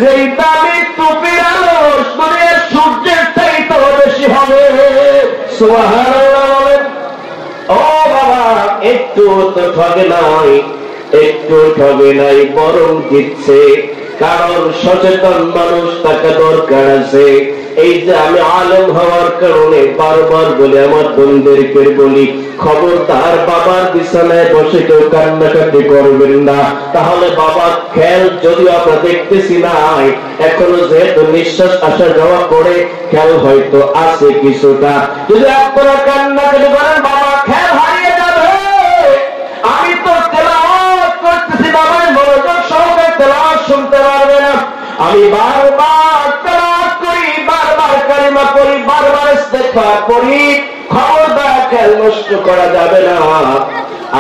যেই দামি টুপির আলো সূর্যের চাইতে বেশি হবে। সুবহানাল্লাহ বলেন। ও বাবা, একটু তো ঠগে নাই, একটু ঠগে নাই, বরং জিতছে। কারণ সচেতন মানুষ তাকে দরকার আছে। এই যে আমি আলেম হওয়ার কারণে বারবার বলি, আমার বন্ধুদেরকে বলি, খবরদার বাবার বিছানায় বসে কেউ কান্নাকাটি করবেন না। তাহলে বাবার খেয়াল যদিও আমরা দেখতেছি নাই, এখনো যেহেতু নিঃশ্বাস আসা যাওয়া করে খেয়াল হয়তো আছে কিছুটা। যদি আপনারা কান্নাকাটি করেন, বাবা খেয়াল হারিয়ে যাবে। আমি তো তেলাওয়াত করতেছি, বাবার মনোযোগ সহকারে তেলাওয়াত শুনতে পারবে না। আমি বারবার তেলাওয়াত করি, বারবার কালিমা পড়ি, বারবার ইস্তেগফার করি। খবরদার খেয়াল নষ্ট করা যাবে না।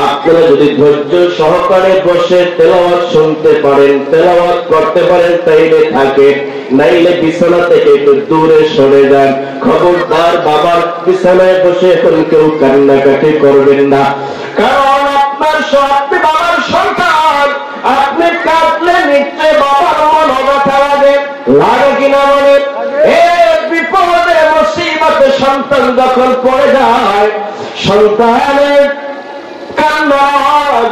আপনারা যদি ধৈর্য সহকারে বসে তেলাওয়াত শুনতে পারেন, তেলাওয়াত করতে পারেন, তাইলে থাকে, নাইলে বিছানা থেকে একটু দূরে সরে যান। খবরদার বাবার বিছানায় বসে এখন কেউ কান্নাকাটি করবেন না। কারণ আপনার আপনি বাবার সন্তান, আপনি কাঁদলে নিশ্চয় বাবার মন ব্যথা লাগে, লাগে কিনা বলে? বিপদে মুসিবতে সন্তান যখন পড়ে যায়, সন্তানের কান্না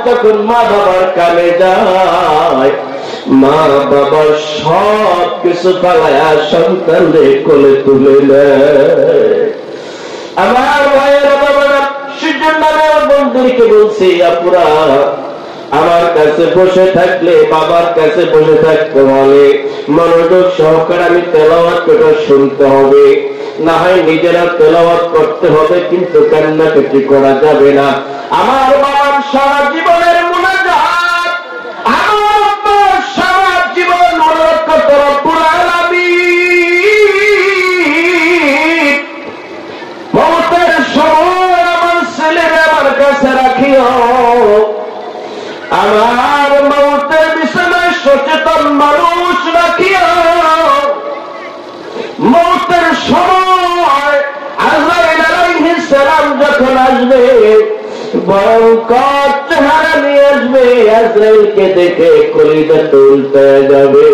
যখন মা বাবার কানে যায়, মা বাবার সব কিছু পালায়া সন্তানদের কোলে তুলে নেয়। আমার ভাইয়েরা বাবারা, সেজন্য আমি আমার বন্ধুদেরকে বলছি, আপুরা আমার কাছে বসে থাকলে, বাবার কাছে বসে থাকতে হলে মনোযোগ সহকারে আমি তেলাওয়াত করে শুনতে হবে। না হয় নিজেরা তেলাওয়াত করতে হবে, কিন্তু কান্নাকাটি করা যাবে না। আমার বাবার সারা জীবনের মুনাজাত, আমার বাবার সারা জীবন মনোরোধ করতে রব্বুল আলামিন মমতার সময় আমার ছেলেরা আমার কাছে রাখিও। আমার মৌতের বিছানায় সচেতন মানুষ রাখিও। মৌতের সময় আজরাইল আলাইহিস সালাম যখন আসবে, ভয়ঙ্কর চেহারা নিয়ে আসবে, আজরাইলকে দেখে কলিজা উল্টে যাবে।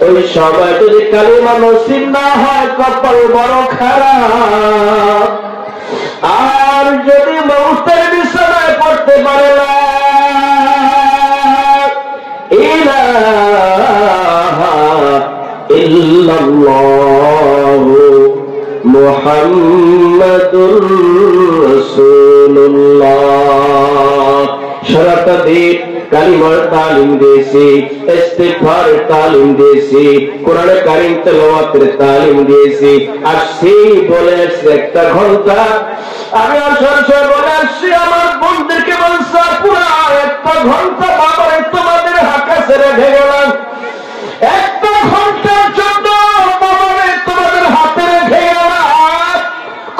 ওই সময় যদি কালিমা নসিব না হয়, কপাল বড় খারাপ। আর যদি মৌতের বিছানায় পড়তে পারে না, ইল্লাল্লাহু মুহাম্মাদুর রাসূলুল্লাহ। সারাটা দিন কালিমার তালিম দিয়েছি, ইস্তিগফারের তালিম দিয়েছি, কোরআনে কারীম তেলাওয়াতের তালিম দিয়েছি। আসছি বলে একটা ঘন্টা আমি আসর বলে আসছি, আমার বন্ধুদেরকে বলছি, পুরা একটা ঘন্টা বাবার তোমাদের হাতে রেখে গেলাম। একটা ঘন্টার জন্য বাবার তোমাদের হাতে রেখে গেলাম।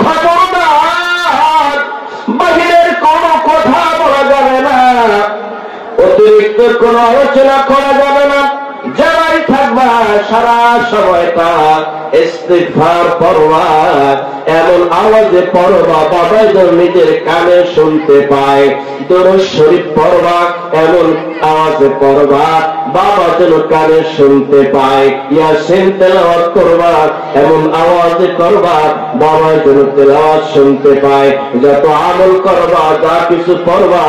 খবরদার বাহিরের কোন কথা বলা যাবে না, অতিরিক্ত কোন আলোচনা করা যাবে না। যারাই থাকবা সারা সময়টা ইস্তিগফার পড়বা, এমন আওয়াজে পড়বা বাবা যেন নিজের কানে শুনতে পায়। দরুদ শরীফ পড়বা, এমন আওয়াজে পড়বা বাবা যেন কানে শুনতে পায়। ইয়াসিন তেলাওয়াত করবা, এমন আওয়াজে করবা বাবা যেন তেলাওয়াত শুনতে পায়। যত আমল করবা, যা কিছু পড়বা,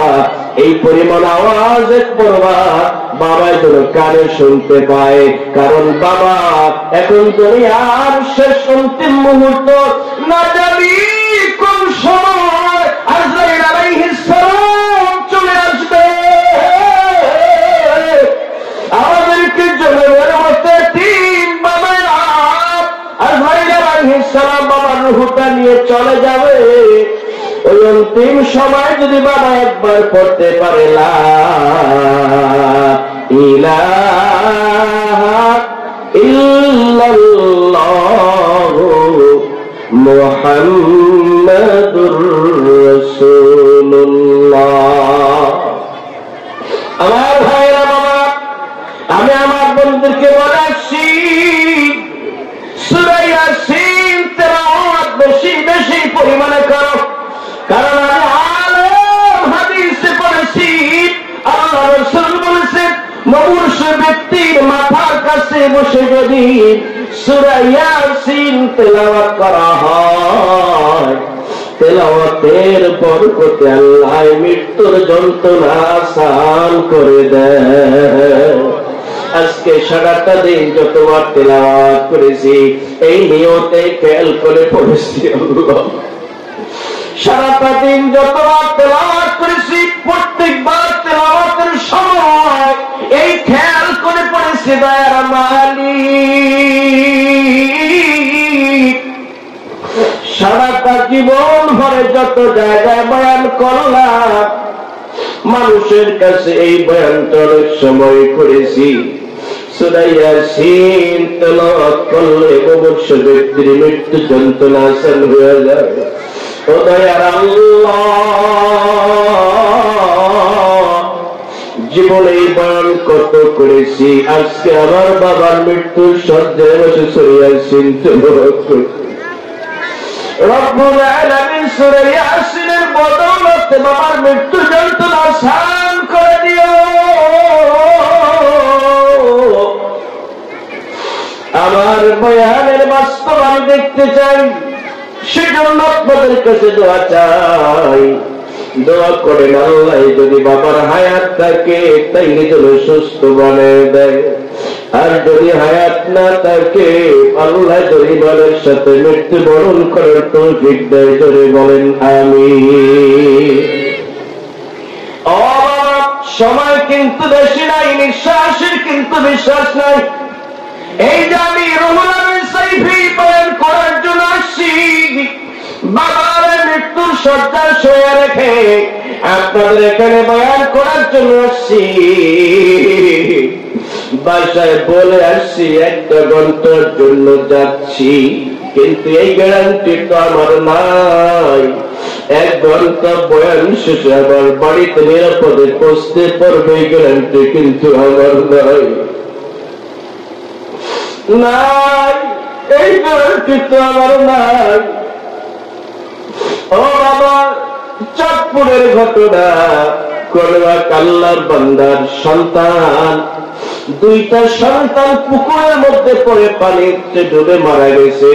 এই পরিমাণ আওয়াজে পড়বা বাবা যেন কানে শুনতে পায়। কারণ বাবা এখন দুনিয়ার শেষ অন্তিম মুহূর্ত, না জানি কোন সময় আজরাইল আলাইহিস সালাম চলে আসবে। আমাদেরকে জমিনের মধ্যে তিন বাবার আজরাইল আলাইহিস সালাম বাবার রূহটা নিয়ে চলে যাবে। ওই অন্তিম সময় যদি বাবা একবার পড়তে পারে লা ইলাহা ইল্লাল্লাহু মুহাম্মাদুর রাসূলুল্লাহ। আমার ভাইরা বাবা, আমি আমার বন্ধুদেরকে বলে আসছি, সূরা ইয়াসিন তেলাওয়াত বেশি বেশি পরিমাণে করো। কারণ আমি আলেম হাদিসে পড়েছি, আল্লাহ রাসূল বলেছেন, মুমূর্ষ ব্যক্তির মাথার কাছে মসজিদে বসে যদি সূরা ইয়াসিন তেলাওয়াত করা হয়, তেলাওয়াতের বরকতে আল্লাহ মৃত্যুর যন্ত্রণা আসান করে দেয়। আজকে সারাটা দিন যতবার তেলাওয়াত করেছি এই নিয়তে খেয়াল করে পড়েছি, আল্লাহ সারাটা দিন যতবার তেলাওয়াত করেছি প্রত্যেকবার তেলাওয়াতের সময় এই খেয়াল করে পড়েছি, দয়ার মালিক সারাটা জীবন ভরে যত জায়গায় বয়ান করলাম, মানুষের কাছে এই বয়ানটা অনেক সময় করেছি। সূরা ইয়াসিন তেলাওয়াত করলে অবশ্য ব্যক্তির মৃত্যু যন্ত্রণা আসান হয়ে যায়। ও দয়ার আল্লাহ, জীবনে এই বয়ান কত করেছি, আজকে আমার বাবার মৃত্যুর শয্যায় বসে সূরা ইয়াসিন তেলাওয়াত করছি। রব্বুল আলামিন সূরা ইয়াসিনের বদৌলতে বাবার মৃত্যু যন্ত্রণা আসান করে দিও। আমার বয়ানের বাস্তবায়ন দেখতে চাই, সেজন্য আপনাদের কাছে দোয়া চাই। দোয়া করেন আল্লাহ যদি বাবার হায়াত থাকে তাইলে যেন সুস্থ বানিয়ে দেয়, আর যদি হায়াত না থাকে আল্লাহ পরিবারের সাথে মৃত্যুবরণ করার তৌফিক দেয়। ধরে বলেন আমিন। সময় কিন্তু বেশি নাই, নিঃশ্বাসের কিন্তু বিশ্বাস নাই। এই যে আমি রুহুল আমিন সাইফি বয়ান করার জন্য আসছি, বাবার মৃত্যুর শয্যায় শুয়ে রেখে আপনাদের এখানে বয়ান করার জন্য আসছি। বাসায় বলে আসছি 1 ঘন্টার জন্য যাচ্ছি, কিন্তু এই গ্যারান্টি তো আমার নাই। 1 ঘন্টা বয়ান শেষে আবার বাড়িতে নিরাপদে পৌঁছতে পারবে এই গ্যারান্টি কিন্তু আমার নাই। নাই, এই গ্যারান্টি তো আমার নাই। ও বাবা, চাঁদপুরের ঘটনা, কোন এক আল্লাহর বান্দার সন্তান, 2টা সন্তান পুকুরের মধ্যে পড়ে পানিতে ডুবে মারা গেছে।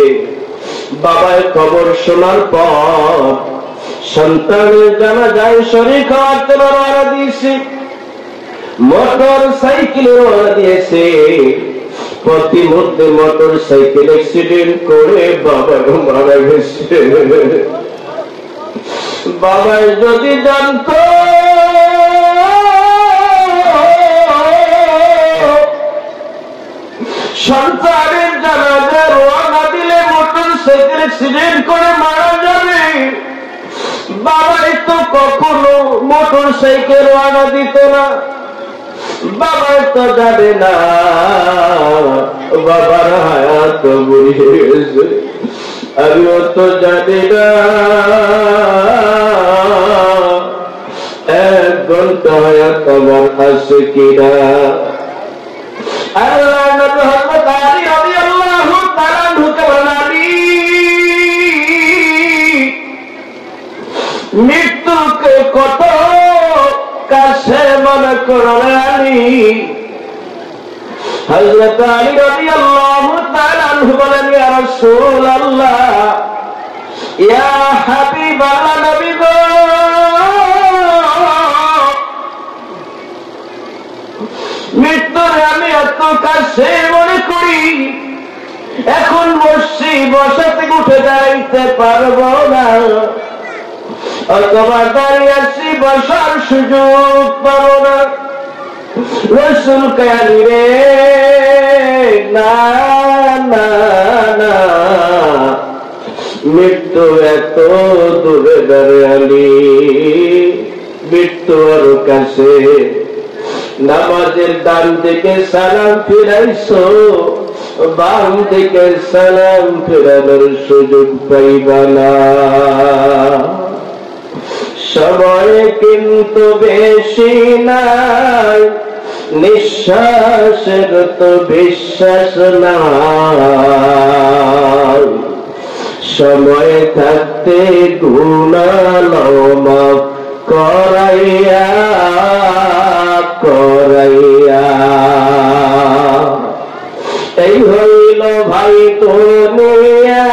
বাবার খবর শোনার পর সন্তানের জানাজায় শরীক হওয়ার রওনা দিয়েছে, মোটর সাইকেলে রওনা দিয়েছে। প্রতিমধ্যে মোটর সাইকেল অ্যাক্সিডেন্ট করে বাবারও মারা গেছে। বাবা যদি জানতো সন্তানের জানাজা রওনা দিলে মোটর সাইকেল অ্যাক্সিডেন্ট করে মারা যাবে, বাবাই তো কখনো মোটর সাইকেল রওনা দিত না। বাবাই তো যাবে না, বাবার হায়াত বুড়িয়ে গেছে, আমিও তো জানি না 1 ঘন্টা হায়াত আমার আছে কিনা। আল্লাহ নবী হযরত আলী রাদিয়াল্লাহু তাআলা আনহুকে বলেন, মৃত্যুকে কত কাছে মনে করো আলী। হযরত আলী রাদিয়াল্লাহু তাআলা আনহু বলেন, ইয়া রাসূলুল্লাহ, ইয়া হাবিবাল্লাহ, নবী গো, মৃত্যুর আমি এত কাছে মনে করি, এখন বসছি, বসা থেকে উঠে দাঁড়াইতে পারবো না, অথবা দাঁড়িয়ে আছি, বসার সুযোগ পাবো না। রাসূল কয়, রে না না না, মৃত্যু এত দূরে দাঁড়ালি, মৃত্যু আরো কাছে। নামাজের ডান দিকে সালাম ফিরাইছো, বাম দিকে সালাম ফেরানোর সুযোগ পাইবা না। সময় কিন্তু বেশি নাই, নিঃশ্বাসের তো বিশ্বাস নাই। সময় থাকতে গুনাহ মাফ করাইয়া করাইয়া এই হইল ভাই দুনিয়া,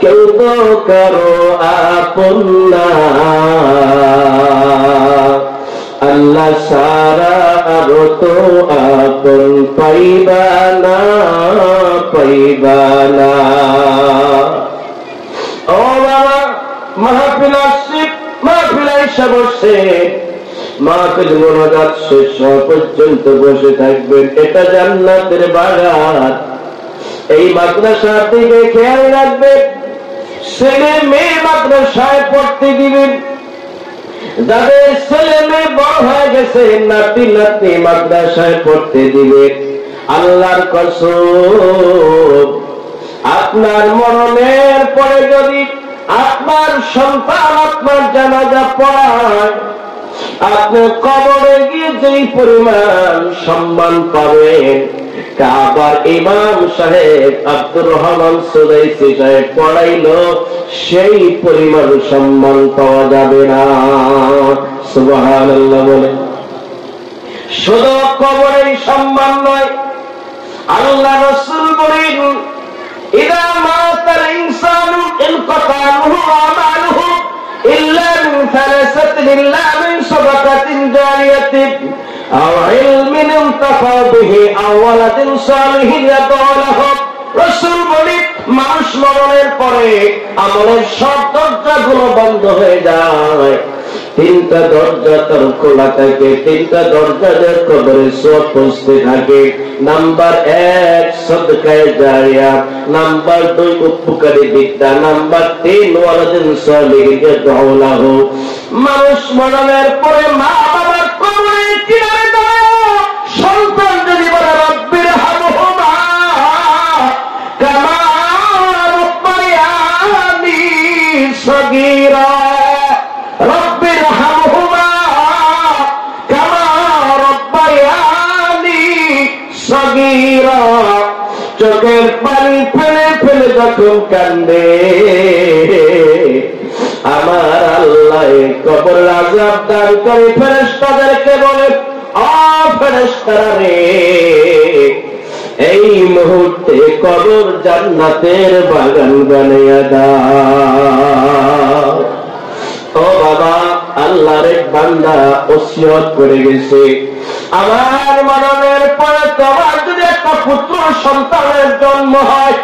কেউ তো কারো আপন না, আল্লাহ সারা আরো তো আপন পাইবা না, পাইবা না। ও বাবা, মাহফিল আসছে, মাহফিল আইসা বসে, মাহফিল মোনাজাত শেষ হওয়া পর্যন্ত বসে থাকবেন। এটা জান্নাতের বাগান। এই মাদ্রাসার দিকে খেয়াল রাখবেন, ছেলে মেয়ে মাদ্রাসায় পড়তে দিবেন। যাদের ছেলে মেয়ে বড় হয়ে গেছে, নাতি নাতনি মাদ্রাসায় পড়তে দিবেন। আল্লাহর কসম, আপনার মরণের পরে যদি আপনার সন্তান আপনার জানাজা পড়ায়, আপনি কবরে গিয়ে যেই পরিমাণ সম্মান পাবেন, কাবার ইমাম সাহেব আব্দুর রহমান সুদাইসি সাহেব পড়াইলো সেই পরিমাণ সম্মান পাওয়া যাবে না। সুবহানাল্লাহ বলেন। শুধু কবরের সম্মান নয়, আল্লাহ রাসূল বলেন, ইদা মাতাল ইনসানু ইনকাতা আনহু আমালুহু ইল্লা মিন সালাসাতিন, ইল্লা মিন সাদাকাতিন জারিয়াতিন আও ইলমিন ইনতাফা বিহি আও ওয়ালাদিন সালিহিন ইয়াদউ লাহু। রাসূল বলেন, মানুষ মরণের পরে আমলের সব দরজাগুলো বন্ধ হয়ে যায়। তিনটা দরজা তার খোলা থাকে, তিনটা দরজা কবরে সব পৌঁছতে থাকে। নাম্বার 1 সদকায়ে জারিয়া, নাম্বার 2 উপকারী বিদ্যা, নাম্বার 3 ওয়ালাদিন সালিহিন ইয়াদউ লাহু। মানুষ মরণের পরে মা বাবার কবরে কিনারে দাঁড়ায় সন্তান যদি বলে, রব্বির হামহুমা কামা রাব্বায়ানি সগীরা, রব্বির হামহুমা কামা রাব্বায়ানি সগীরা। চোখের পানি ফেলে ফেলে যখন কান্দে, আমার আল্লাহ কবর আযাব দান করে ফেরেশতাদেরকে বলে, ও ফেরেশতারা রে, এই মুহূর্তে কবর জান্নাতের বাগান বানাইয়া দাও। ও বাবা, আল্লাহর এক বান্দা ওসিয়ত করে গেছে, আমার মরণের পরে তোমার যদি একটা পুত্র সন্তানের জন্ম হয়,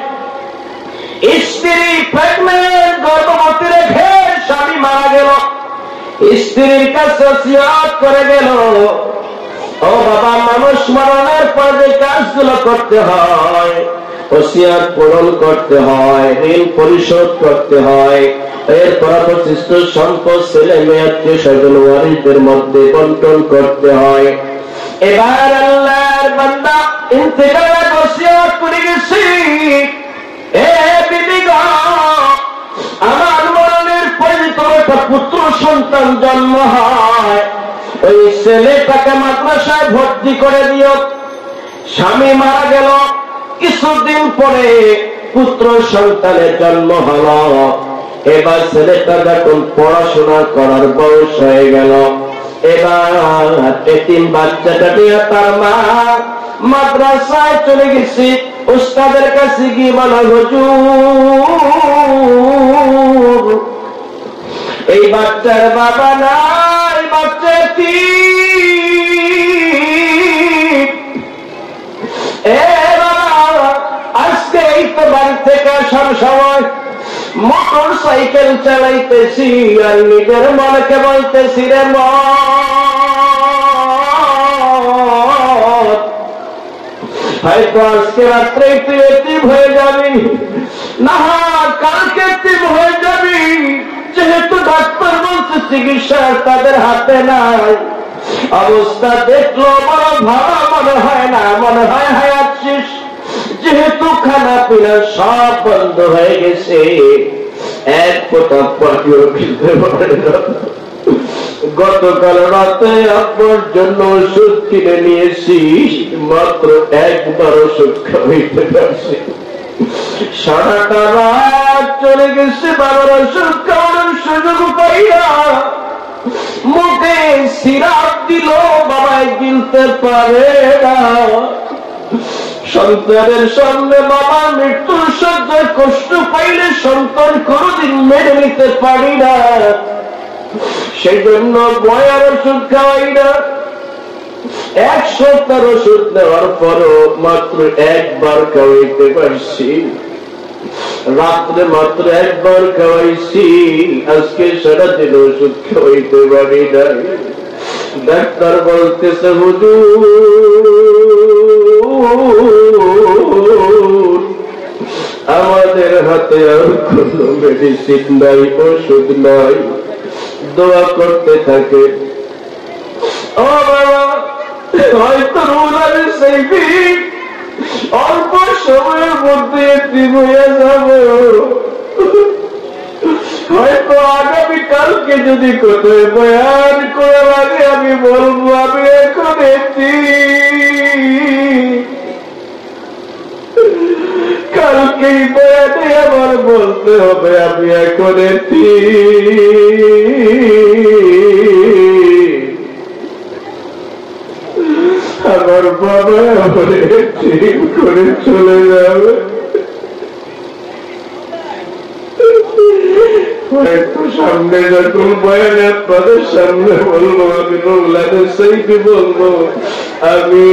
স্ত্রী প্রেগনেন্ট গর্ভবতী রেখে স্বামী মারা গেল, স্ত্রীর কাছে ওসিয়ত করে গেল, ও বাবা, মানুষ মরণের পর যে কাজগুলো করতে হয়, ওসিয়ত পূরণ করতে হয়, ঋণ পরিশোধ করতে হয়, এরপর অবশিষ্ট সম্পদ ছেলে মেয়ে আত্মীয় স্বজন ওয়ারিসদের মধ্যে বন্টন করতে হয়। এবার আল্লাহর বান্দা ইন্তেকালের ওসিয়ত করে গেছি, এ বিবিগণ, আমার মরণের পরে তোমার একটা পুত্র সন্তান জন্ম হয়, ওই ছেলেটাকে মাদ্রাসায় ভর্তি করে দিও। স্বামী মারা গেল, কিছুদিন পরে পুত্র সন্তানের জন্ম হল। এবার ছেলেটা যখন পড়াশোনা করার বয়স হয়ে গেল, এবার এতিম বাচ্চাটা নিয়ে তার মা মাদ্রাসায় চলে গেছি। উস্তাদের কাছে গিয়ে বলা, হুজুর, এই বাচ্চার বাবা নাই, বাচ্চা কি? আজকে এই তো বাড়ি থেকে আসার সময় মোটর সাইকেল চালাইতেছি, আর নিজের মনকে বলতেছি, রে হয়তো আজকে রাত্রে তুই এতিম হয়ে যাবি, না কালকে এতিম হয়ে যাবি, যেহেতু ডাক্তার বলছে চিকিৎসা তাদের হাতে নাই। অবস্থা দেখলো বড় ভালো মনে হয় না, মনে হয় হায়াত শেষ, যেহেতু খানা পিনা সব বন্ধ হয়ে গেছে, এক ফোঁটা পানিও খেতে পারে না। গতকাল রাতে আপনার জন্য ওষুধ কিনে নিয়েছি, মাত্র একবার ওষুধ খাইতে পারছি, সারাটা রাত চলে গেছে, বাবার ওষুধ খাওয়ার সুযোগ পাইয়া মুখে সিরাপ দিল, বাবাই গিলতে পারে না। সন্তানের সামনে বাবার মৃত্যুর সজ্জায় কষ্ট পাইলে সন্তান কোনদিন মেনে নিতে পারি না, সেই জন্য বয়ার ওষুধ খাওয়াই না। 1 সপ্তাহ ওষুধ নেওয়ার পরও মাত্র একবার খাওয়াইতে পারছি, রাত্রে মাত্র একবার খাওয়াইছি, আজকে সারাদিন ওষুধ খাওয়াইতে পারি নাই। ডাক্তার বলতেছে হুজুর আমাদের হাতে আর কোন মেডিসিন নাই, ওষুধ নাই, দোয়া করতে থাকে। ও বাবা, হয়তো রোজার সেই অল্প সময়ের মধ্যে এতিম হয়ে যাব, হয়তো আগামীকালকে যদি কোথায় বয়ান করে লাগে আমি বলবো আমি এখন কালকেই বয়ানে আবার বলতে হবে আমি এখন আমার বাবা আমার ঠিক করে চলে যাবে। হয়তো সামনে যখন বয়ানে আপনাদের সামনে বলবো আমি রোলাদের সেইটি বলবো আমি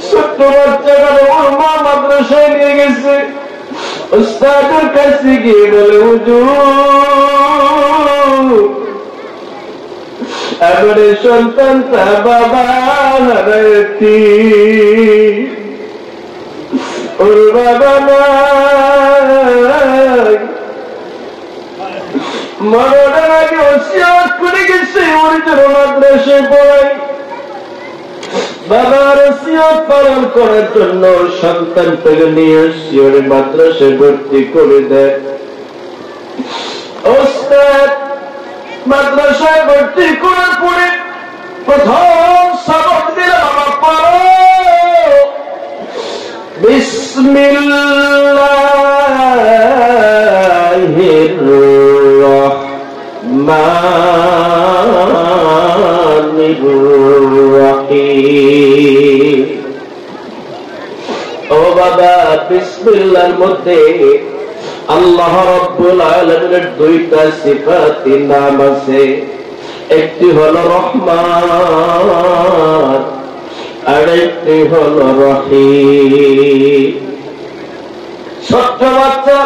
ছোট্ট বাচ্চারা ওর মা মাদ্রাসায় নিয়ে গেছে, উস্তাদের কাছে গিয়ে বলে হুজুর আমার সন্তানটা বাবা হারাইছি, ওর বাবা নাই, মরণের আগে ওসিয়ত করে গেছে ওর জন্য মাদ্রাসায় পড়াই। বাবার ওসিয়ত পালন করার জন্য সন্তানটাকে নিয়ে আসছি, ওর মাদ্রাসায় ভর্তি করে দেয়। ওস্তাদ মাদ্রাসায় ভর্তি করার পরে প্রথম সবক দিল বাবা পড়ো বিসমিল্লাহির রহমানির রহিম। ও বাবা, বিসমিল্লাহর মধ্যে আল্লাহ রাব্বুল আলামিনের 2টা সিফাতি নাম আছে, একটি হলো রহমান আর একটি হলো রহিম। ছোট্ট বাচ্চা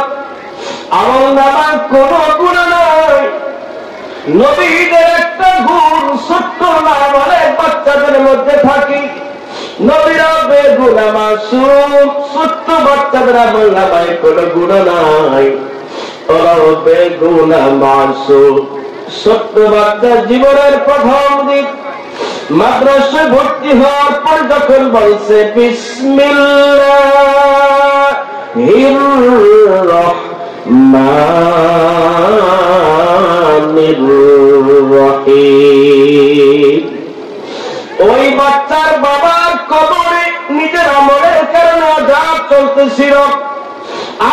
আমল নামার কোন গুণ নাই, নবীদের একটা গুণ ছোট্ট নাম অনেক বাচ্চাদের মধ্যে থাকে। নবীরা বেগুনা মাসুম, ছোট্ট বাচ্চাদের আমল নামায় কোন গুণ নাই, ওরাও বেগুনা মাসুম। ছোট্ট বাচ্চা জীবনের প্রথম দিন মাদ্রাসায় ভর্তি হওয়ার পর যখন বলছে বিসমিল্লাহির রহমানির রহিম, ওই বাচ্চার বাবার কবরে নিজের আমলের কারণে আযাব চলতেছিল।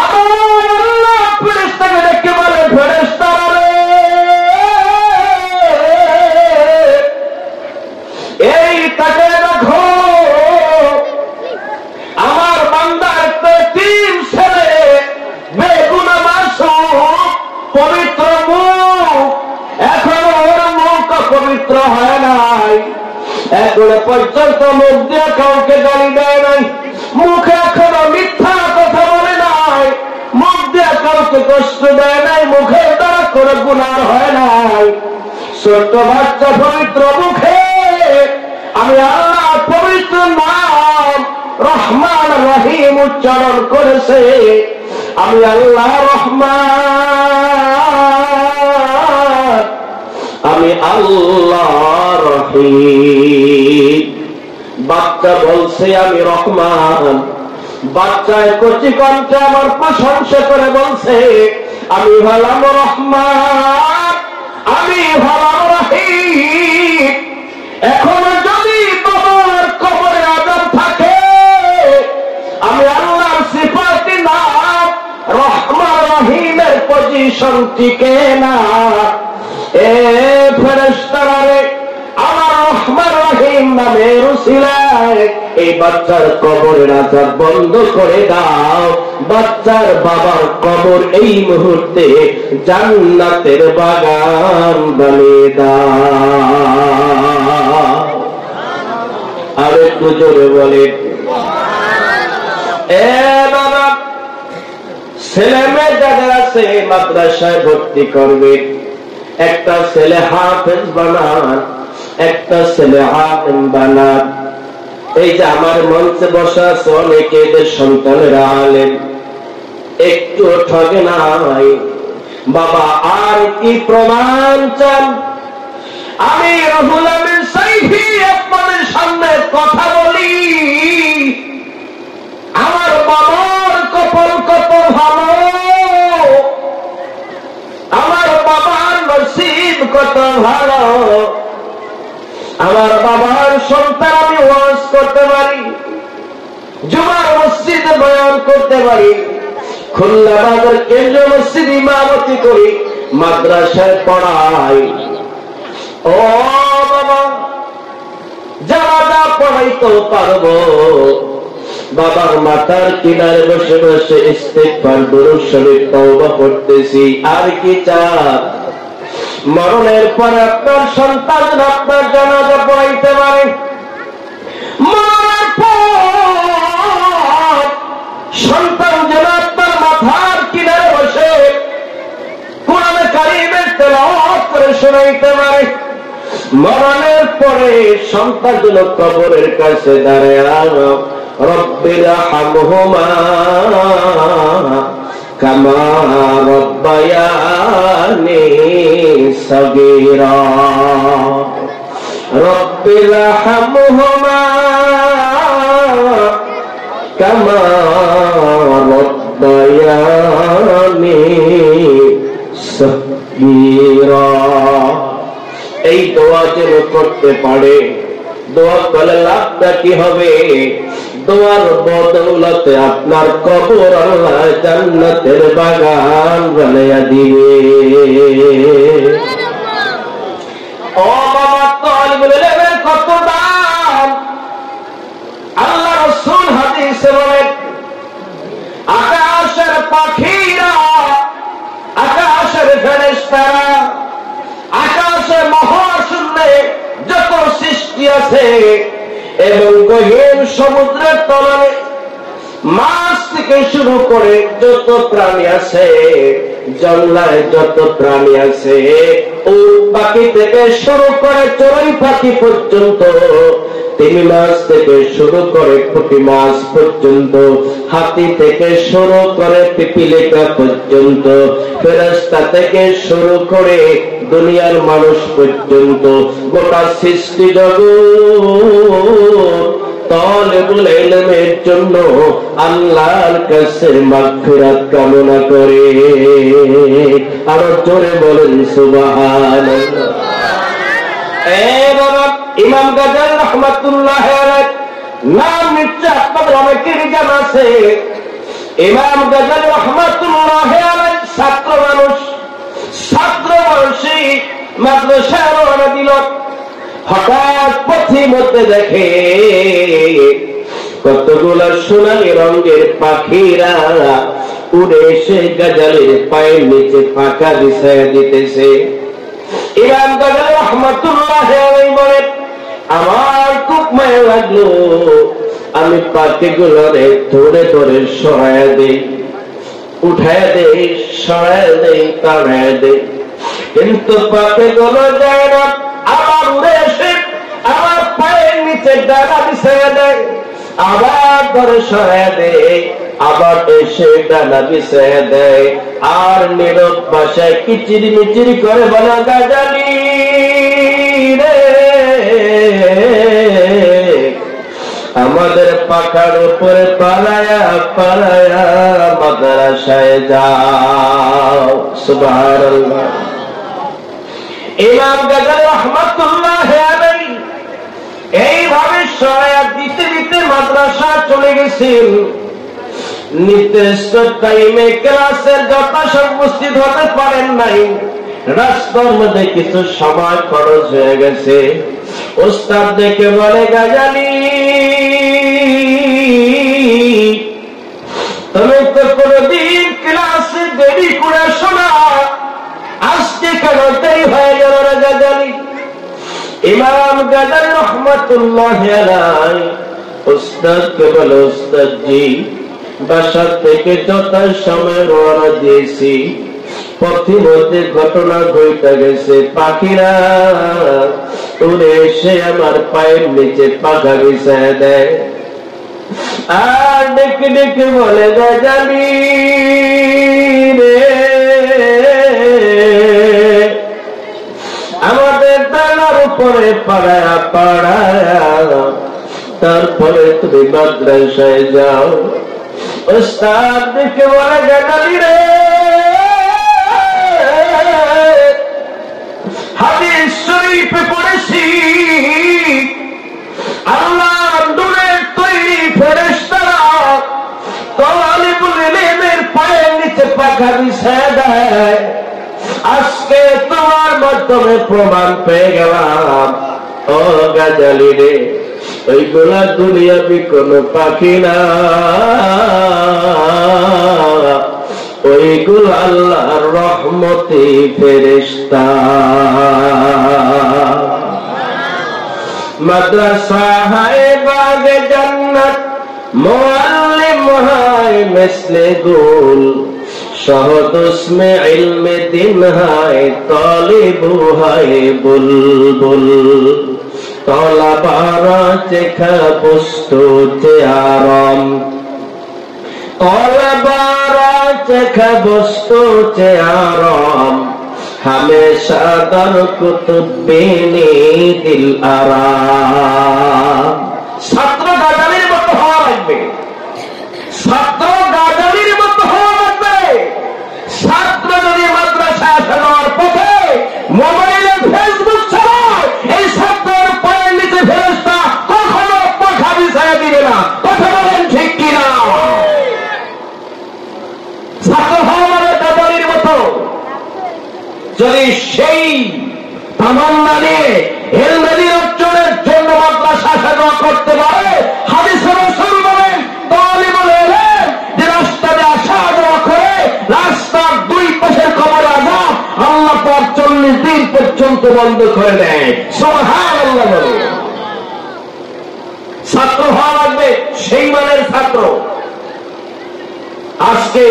আবার আল্লাহ ফেরেশতাকে ডেকে বলে ফেরেশতারা রে, এই তাকে দেখো আমার বান্দা একটা এতিম ছেলে, বেগুনা মাসুম, পবিত্র মুখ, এখনো ওর মুখ পবিত্র হয় নাই, এখনো পর্যন্ত মুখ দিয়ে কাউকে গালি দেয় নাই, মুখে এখনো মিথ্যা কথা বলে নাই, মুখ দিয়ে কাউকে কষ্ট দেয় নাই, মুখের দ্বারা কোনো গুনাহ হয় নাই। ছোট্ট বাচ্চা পবিত্র মুখে আমি আল্লাহ পবিত্র নাম রহমান রহিম উচ্চারণ করেছে। আমি আল্লাহ রহমান, আমি আল্লাহ রহিম। বাচ্চা বলছে আমি রহমান, বাচ্চায় কচি কণ্ঠে আমার প্রশংসা করে বলছে আমি হলাম রহমান, আমি হলাম রহিম। এখন যদি বাবার কবরে আযাব থাকে, আমি আল্লাহর সিফাতি নাম রহমান রহিমের পুঁজি পজিশন টিকে না। এ ফেরেশতারা রে, আমার রহমান রহিম নামের উসিলায় এই বাচ্চার কবরের আযাব বন্ধ করে দাও। বাচ্চার বাবার কবর এই মুহূর্তে জান্নাতের বাগান বানিয়ে দাও। আর একটু জোরে বলে এ বাবা, ছেলে মেয়ে যাদের আছে মাদ্রাসায় ভর্তি করবে, একটা ছেলে হাফেজ বানান, একটা ছেলে আলেম বানান। এই যে আমার মঞ্চে বসা আছে অনেকে, এদের সন্তানেরা আলেম, একটু ঠকে নাই বাবা। আর কি প্রমাণ চান? আমি রুহুল আমিন সাইফি আপনাদের সামনে কথা বলি, আমার বাবার কপাল কত ভালো, আমার বাবার নসিব কত ভালো। আমার বাবার সন্তান আমি ওয়াজ করতে পারি, জুমার মসজিদে বয়ান করতে পারি, খুলনা বাজার কেন্দ্রীয় মসজিদ ইমামতি করি, মাদ্রাসায় পড়াই। ও বাবা, যারা যা পড়াইতে পারবো, বাবার মাথার কিনারে বসে বসে ইস্তিগফার দুরূদ শরীফ তওবা করতেছি। আর কি চান? মরণের পরে আপনার সন্তান আপনার জানাজা পড়াইতে পারে, মরণের পর সন্তান যেন আপনার মাথার কিনারে বসে কোরআন কারীমের তেলাওয়াত করে শোনাইতে পারে। মরণের পরে সন্তান যেন কবরের কাছে দাঁড়ায় রব্বিরহামহুমা কামা রব্বায়ানি সগীরা, রব্বিরহামহুমা কামা রব্বায়ানি সগীরা। এই দোয়া যেন করতে পারে। দোয়া করলে লাভটা কি হবে? দোয়ার বদৌলতে আপনার কবর আল্লাহ জান্নাতের বাগান বানাইয়া দিবে। ও বাবা, তালিবুল ইলমের কত দাম! আল্লাহ রাসূল হাদিসে বলেন, আকাশের পাখিরা, আকাশের ফেরেশতারা, আকাশে মহাশূন্যে যত সৃষ্টি আছে এবং গহীন সমুদ্রের তলে মাছ থেকে শুরু করে যত প্রাণী আছে, জঙ্গলায় যত প্রাণী আছে, উট পাখি থেকে শুরু করে চড়ুই পাখি পর্যন্ত, তিমি মাছ থেকে শুরু করে পুঁটি মাছ পর্যন্ত, হাতি থেকে শুরু করে পিপিলিকা পর্যন্ত, ফেরেশতা থেকে শুরু করে দুনিয়ার মানুষ পর্যন্ত, গোটা সৃষ্টি জগৎ তালিবুল ইলমের জন্য আল্লাহর কাছে মাগফিরাত কামনা করে। আরো জোরে বলেন সুবহানাল্লাহ। এ বাবা, ইমাম গাজ্জালী রাহমাতুল্লাহি আলাইহি নাম নিশ্চয় আপনাদের অনেকের জানা আছে। ইমাম গাজ্জালী রাহমাতুল্লাহি আলাইহি ছাত্র মানুষ, ছাত্র বয়সী মাদ্রাসায় রওনা দিল। হঠাৎ পথের মধ্যে দেখে কতগুলো সোনালী রঙের পাখিরা উড়ে এসে গাজ্জালীর পায়ের নিচে পাখা বিছায়া দিতেছে। ইমাম গাজ্জালী রাহমাতুল্লাহি আলাইহি বলেন, আমার খুব মায়া লাগলো, আমি পাখিগুলোরে ধরে ধরে সরায়া দেই, উঠায়া দেই, সরায়া দেই, তাড়ায়া দেই, কিন্তু পাখিগুলো যায় না। আবার উড়ে এসে আমার পায়ের নিচে ডানা বিছায়া দেয়, আবার ধরে সরায়া দেয়, আবার এসে ডানা বিছায়া দেয়, আর নীরব ভাষায় কিচিরি মিচিরি করে বলে, গাজ্জালী রে, আমাদের পাখার উপরে পালায়া পালায়া মাদ্রাসায় যাও। সুবহানাল্লাহ। ইমাম গাজ্জালী রাহমাতুল্লাহি আলাইহি এইভাবে সহায়তা দিতে দিতে মাদ্রাসা চলে গেছেন। নির্দিষ্ট টাইমে ক্লাসের যথাসব উপস্থিত হতে পারেন নাই, রাস্তার মধ্যে কিছু সময় খরচ হয়ে গেছে। ওস্তাদ দেখে বলে, গাজালি তুমি তো কোনদিন ক্লাসে দেরি করে শোনা, আজকে কেন দেরি হয়ে গেল রে গাজালি? ইমাম গাজালি রহমাতুল্লাহ আলাইহি ওস্তাদকে বলে, ওস্তাদ জি বাসা থেকে যথাসময় রওনা দিয়েছি, পথের মধ্যে ঘটনা ঘটে গেছে, পাখিরা উড়ে এসে আমার পায়ের নিচে পাখা বিছায় দেয়, আর ডেকে ডেকে বলে, গাজালি রে আমাদের ডানার উপরে পাড়ায়া পাড়ায়া তারপরে তুমি মাদ্রাসায় যাও। ওস্তাদ দেখে বলে, গাজালি রে হাদিস শরীফে পড়েছি আল্লাহর নূরের তৈরি ফেরেশতারা তালিবুল ইলমের পায়ের নিচে পাখা বিছায় দেয়। আজকে তোমার মাধ্যমে প্রমাণ পেয়ে গেলাম, ও গাজালি রে ওইগুলা দুনিয়াবি কোন পাখি না, ওইগুলো আল্লাহর রহমতি ফেরেশতা। মাদ্রাসা হায় বাগে জান্নাত, মুআল্লিম হায় মিসলে গুল, শহদুসমে ইলমে দিন হায় তালিবু হায় বুলবুল, তলাবারা চেখা বস্তু চে আরাম, তলাবারা চেখা বস্তু চে আরাম, हमेशा दर कुतुब बेने दिल आराम। ছাত্র গাজালির মতো হওয়া লাগবে, ছাত্র গাজালির মতো হওয়া লাগবে। ছাত্র যদি মাদ্রাসায় ফেরার পথে মোবাইলে ফেসবুক চালায়, এই ছাত্রের পায়ের নিচে ফেরেশতা কখনো পাখা বিছায়া দিবে না। কথা বলেন ঠিক কিনা? ছাত্র হওয়া মানে গাজালির মতো। যদি সেই তামান্না নিয়ে ইলমের অর্জনের জন্য মাদ্রাসা সেবা করতে পারে, হাদিসে রাসূল বলেন তালিবুল ইলম যে রাস্তা দিয়ে আসা যাওয়া করে রাস্তার দুই পাশের কবর আযাব আল্লাহ পাক 40 দিন পর্যন্ত বন্ধ করে দেয়। সুবহানাল্লাহ বলে। ছাত্র হওয়া লাগবে সেই মানের ছাত্র। আজকে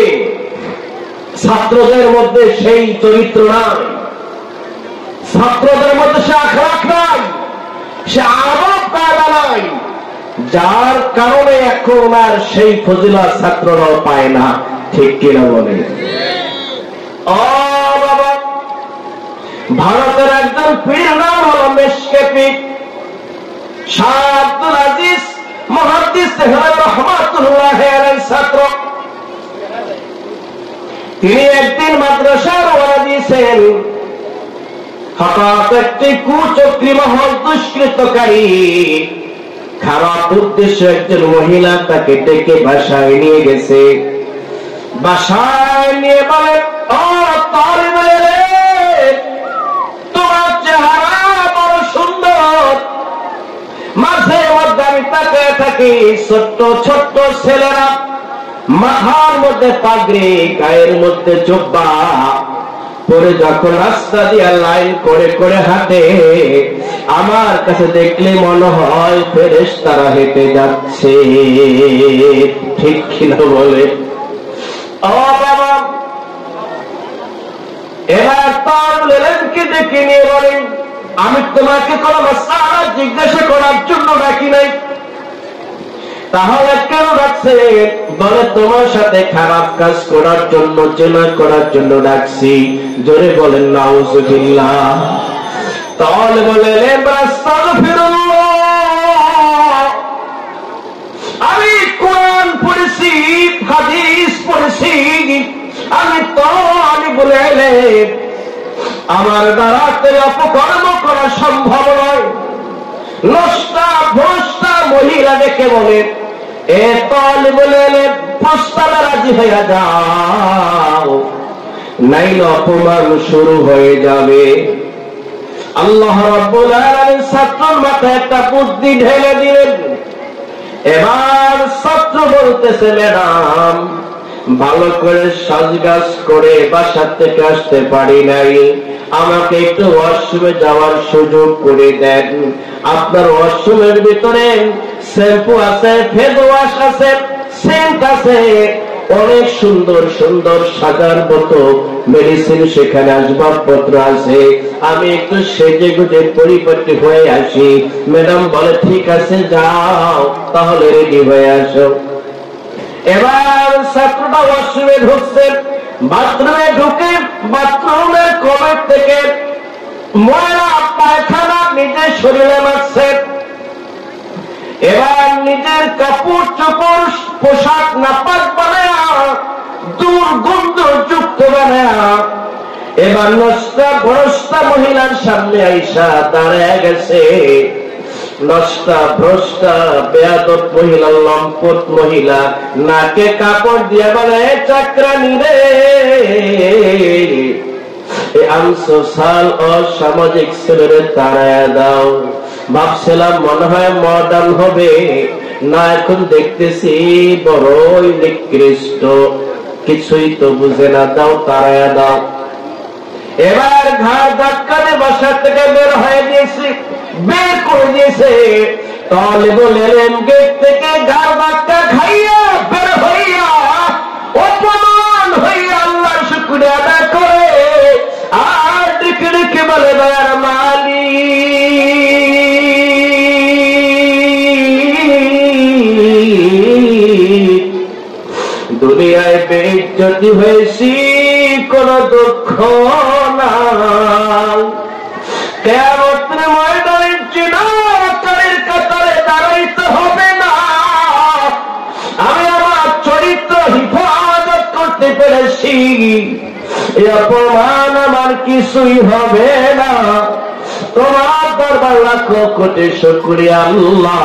ছাত্রদের মধ্যে সেই চরিত্র নাই, ছাত্রদের মধ্যে সে আখলাক নাই, সে আদব কায়দা নাই, যার কারণে এখন আর সেই ফজিলত ছাত্ররাও পায় না। ঠিক কিনা বলে? ও বাবা, ভারতের একজন পীর নাম হলো মেশকে পীর, শাহ আব্দুল আজিজ মুহাদ্দিস রহমাতুল্লাহ আলাইহির ছাত্র। তিনি একদিন মাদ্রাসার রওনা দিয়েছেন, হঠাৎ একটি কুচক্রী মহল দুষ্কৃতকারী খারাপ উদ্দেশ্য একজন মহিলা তাকে ডেকে বাসায় নিয়ে গেছে। বাসায় নিয়ে বলে, ও তালিবুল ইলম তোমার চেহারা বড় সুন্দর, মাঝে মধ্যে আমি তাকিয়ে থাকি ছোট্ট ছোট্ট ছেলেরা মাথার মধ্যে পাগড়ি, গায়ের মধ্যে জুব্বা পরে যখন রাস্তা দিয়ে লাইন করে করে হাঁটে, আমার কাছে দেখলে মনে হয় ফেরেশতারা হেঁটে যাচ্ছে। ঠিক কিনা বলে? ও বাবা, এবার তালিবুল ইলমকে ডেকে নিয়ে বলেন, আমি তোমাকে কোনো মাসআলা জিজ্ঞাসা করার জন্য ডাকি নাই, তাহলে কেন ডাকছে? বলে, তোমার সাথে খারাপ কাজ করার জন্য, জেনা করার জন্য ডাকছি। জোরে বলেন নাউজুবিল্লাহ। তাহলে বলে, আমি কোরআন পড়েছি, হাদিস পড়েছি, আমি তালিবুল ইলম, আমার দ্বারা অপকর্ম করা সম্ভব নয়। নষ্টা ভ্রষ্টা মহিলা ডেকে বলে, এ তালিবুল ইলম প্রস্তাবে রাজি হয়ে যাও, নাইলে অপমান শুরু হয়ে যাবে। আল্লাহ রাব্বুল আলামিন ছাত্রর মাথায় একটা বুদ্ধি ঢেলে দিলেন। এবার ছাত্র বলতেছে, ম্যাডাম ভালো করে সাজগাজ করে বাসা থেকে আসতে পারি নাই, আমাকে একটু ওয়াশরুমে যাওয়ার সুযোগ করে দেন। আপনার ওয়াশরুমের ভিতরে শ্যাম্পু আছে, ফেস ওয়াশ আছে, সেন্ট আছে, অনেক সুন্দর সুন্দর সাজার মতো মেডিসিন সেখানে আসবাবপত্র আছে, আমি একটু সেজে গুজে পরিপাটি হয়ে আসি। ম্যাডাম বলে ঠিক আছে যাও, তাহলে রেডি হয়ে আসো। এবার ছাত্রটা ওয়াশরুমে ঢুকছে, বাথরুমে ঢুকে বাথরুমের কলের থেকে ময়লা পায়খানা নিজের শরীরে মারছে। এবার নিজের কাপড় চোপড় পোশাক নাপাক বানায়া, দুর্গন্ধ যুক্ত বানায়া এবার নষ্টা ভ্রষ্টা মহিলার সামনে আইসা দাঁড়ায় গেছে। নষ্টা ভ্রষ্টা বেয়াদব মহিলা, লম্পট মহিলা নাকে কাপড় দিয়ে বলে, চাকরানি রে, আনসোশাল অসামাজিক ছেলেরে তাড়ায় দাও। ভাবছিলাম মনে হয় মডার্ন হবে, না এখন দেখতেছি বড়ই নিকৃষ্ট, কিছুই তো বুঝে না, দাও তাড়ায় দাও। এবার ঘাড় ধাক্কা দিয়ে বাসার থেকে বের হয়ে দিয়েছি, বের করে দিয়েছে। তালিবুল ইলম গেট থেকে ঘাড় ধাক্কা খাইয়া বের হইয়া অপমান হইয়া আল্লাহর শুকরিয়া আদায় করে আর ডেকে ডেকে বলে, দয়ার মালিক, দুনিয়ায় বেইজ্জতি হয়েছি, কোন দুঃখ নাই, কিয়ামতের ময়দানে জিনাকারীর কাতারে দাঁড়াইতে হবে না। আমি আমার চরিত্র হিফাজত করতে পেরেছি, এই অপমান আমার কিছুই হবে না। তোমার দরবার লাখো কোটি শুকরিয়া আল্লাহ।